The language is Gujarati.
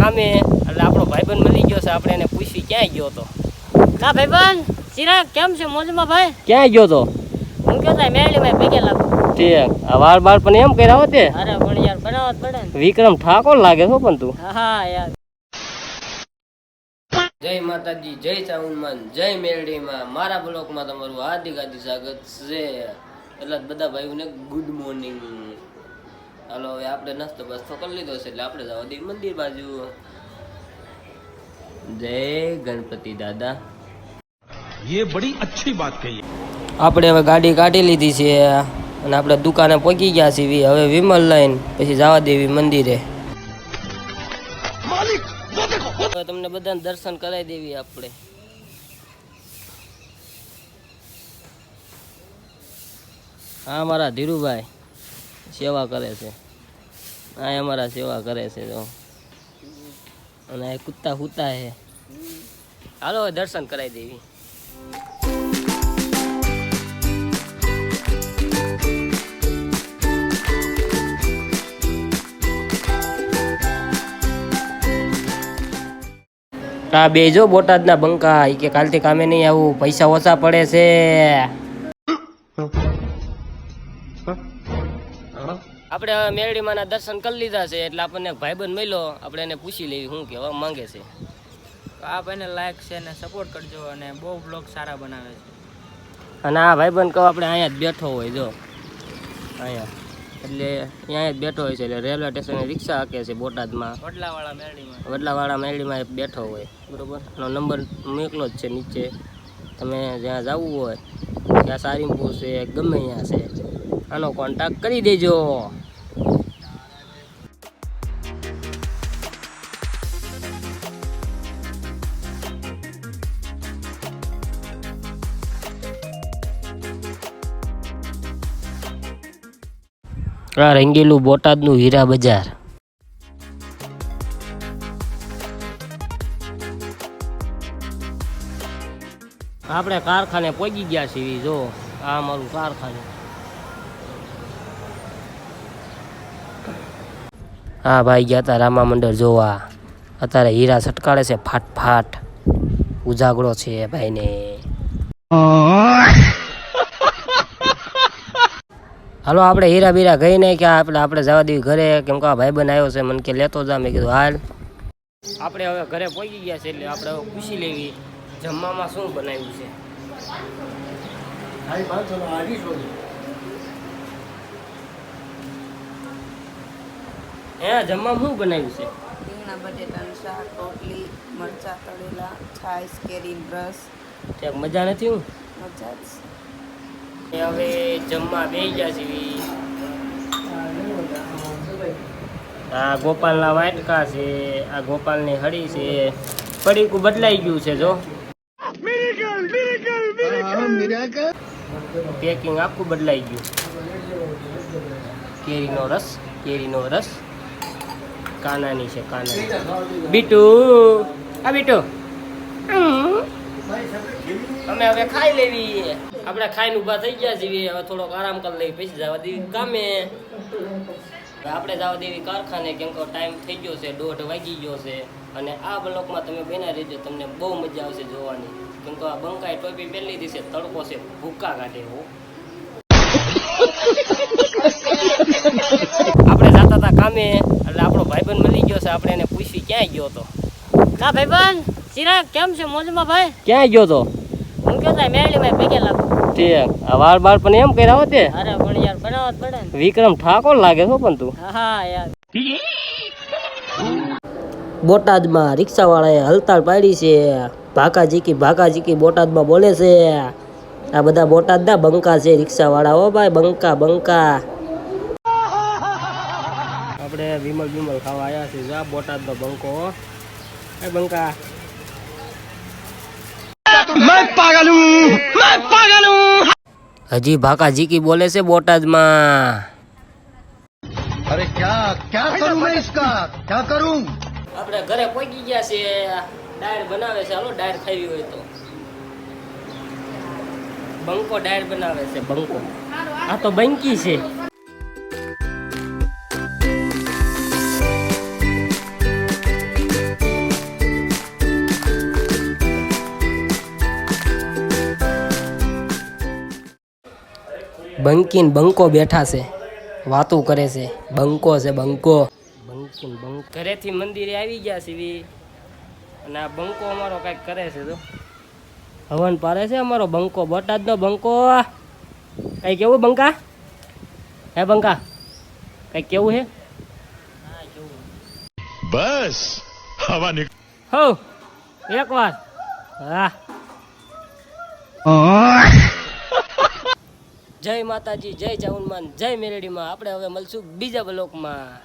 કામે એટલે આપણો ભાઈબંધ મળી ગયો છે. આપણે એને પૂછી ક્યાં ગયો તો. કા ભાઈબંધ ચિરાગ કેમ છે? મોજમાં ભાઈ? ક્યાં ગયો તો? હું કહેતો મેળી માં ભેગે લાગુ. ઠીક. આ વાળ બાળ પણ એમ કર્યા હોતે. અરે પણ યાર બનાવવા જ પડે ને. વિક્રમ ઠાકોર લાગે છો પણ તું. હા યાર. જય માતાજી, જય ચામુંડમાં, જય મેરડીમાં. મારા બ્લોકમાં તમારું હાર્દિક સ્વાગત છે. એટલે બધા ભાઈઓને ગુડ મોર્નિંગ. હાલો હવે આપણે નાસ્તો બસ્તો કરી લીધો છે એટલે આપણે જવા દઈએ મંદિર બાજુ. જય ગણપતિ દાદા. ये बड़ी अच्छी बात कही. આપણે હવે ગાડી કાઢી લીધી છે અને આપણે દુકાને પહોંચી ગયા છીએ. હવે વિમલ લઈને પછી જવા દેવી મંદિરે. હવે તમને બધાને દર્શન કરાવી દેવી આપણે. હા મારા ધીરુભાઈ સેવા કરે છે. હા અમારા સેવા કરે છે જો. અને કુત્તા હુતા હે. હાલો દર્શન કરાવી દેવી. આ બે જો બોટાદના બંકા ઈ કે કાલથી કામે નહીં આવું, પૈસા ઓછા પડે છે. આપણે હવે મેરડીમાંના દર્શન કરી લીધા છે એટલે આપણને ભાઈબંધ મળ્યો. આપણે એને પૂછી લેવી શું કહેવા માંગે છે. આ ભાઈને લાઈક છે ને સપોર્ટ કરજો અને બહુ બ્લોગ સારા બનાવે છે. અને આ ભાઈબંધ કહો આપણે અહીંયા જ બેઠો હોય જો અહીંયા એટલે અહીંયા જ બેઠો હોય છે. એટલે રેલવે સ્ટેશને રિક્ષા હાકે છે બોટાદમાં. વડલાવાળા મેરડીમાં બેઠો હોય બરોબર. એનો નંબર મોકલો જ છે નીચે. તમે જ્યાં જવું હોય ત્યાં સારીમપુર છે ગમે ત્યાં છે આનો કોન્ટેક્ટ કરી દેજો. આ રંગીલું બોટાદનું હીરા બજાર. આપણે કારખાને પહોંચી ગયા છીએ જો. આ અમારું કારખાનું. હા ભાઈ ગયા હતા રામા મંડળ જોવા. અત્યારે હીરા છટકાડે છે ફાટ ફાટ. ઉજાગરો છે ભાઈને. હાલો આપણે હીરા બીરા ગઈ નહીં કે આપણે જવા દેવી ઘરે. કેમ કે આ ભાઈબંધ આવ્યો છે મને કે લેતો જા. મેં કીધું હાલ. આપણે હવે ઘરે પહોંચી ગયા છે એટલે આપણે હવે પૂછી લેવી જમવામાં શું બનાવ્યું છે. હે જમવામાં શું બનાવ્યું છે? રીંગણા બટેટાનું શાક, રોટલી, મરચાં તળેલા, છાશ, કેરી, રસ. ત્યાં મજા નથી હું મજા જ. હવે જમવા બેસી ગયા છે. આ ગોપાલના વાટકા છે. આ ગોપાલની હળી છે. પડીકું બદલાઈ ગયું છે જો. પેકિંગ આખું બદલાઈ ગયું. કેરીનો રસ કાનાની છે. કાનાની બીટુ. આ બીટુ અમે હવે ખાઈ લેવી. આપણે ખાઈને ઊભા થઈ ગયા છીએ. હવે થોડોક આરામ કરી લઈએ પછી જવા દેવી કામે. આપણે જવા દેવી કારખાને કેમ કે ટાઈમ થઈ ગયો છે 1:30 વાગી ગયો છે. અને આ બ્લોકમાં તમે બેના રહેજો. તમને બહુ મજા આવશે જોવાની. કેમ કે આ બંકાએ ટોપી પહેરી લીધી છે. તડકો છે ભૂકા કાઢે એવો. આપણે જતા હતા કામે એટલે આપણો ભાઈબંધ મળી ગયો છે. આપણે એને પૂછી ક્યાં ગયો તો. કા ભાઈબંધ ચિરાગ કેમ છે? મોજમાં ભાઈ? ક્યાં ગયો તો? હું કહેતો મેળી માં ભેગે લાગુ. ઠીક. આ વાળ બાળ પણ એમ કર્યા હોતે. અરે પણ યાર બનાવવા જ પડે ને. વિક્રમ ઠાકોર લાગે છો પણ તું. હા યાર. બોટાદમાં રિક્ષાવાળાએ હલતાળ પાડી છે. ભાકાજીકી બોટાદમાં બોલે છે. આ બધા બોટાદના બંકા છે રિક્ષાવાળા. હો ભાઈ બંકા. આપણે વિમલ ખાવા આવ્યા છે. જા બોટાદનો બંકો. એ બંકા. હજી ભાકાજીકી બોલે છે બોટાદમાં. अरे क्या करूं मैं इसका क्या करूं. આપણે ઘરે પહોંચી ગયા છે. ડાયર બનાવે છે. હાલો ડાયર ખાવી હોય તો. બંકો ડાયર બનાવે છે. બંકો આ તો બંકી છે. બંકીન બંકો બેઠા છે, વાતું કરે છે. બંકો છે બંકો. બંકીન બંક ઘરેથી મંદિરે આવી ગયા સીવી અને આ બંકો અમારો કંઈક કરે છે. તો હવન પારે છે અમારો બંકો, બોટાદનો બંકો. કઈ કેવું બંકા? હે બંકા કઈ કેવું હે? बस हवा निकल હો એક વાર હા. જય માતાજી, જય ચાઉનમાન, જય મેરડીમાં. આપણે હવે મળશું બીજા બ્લોકમાં.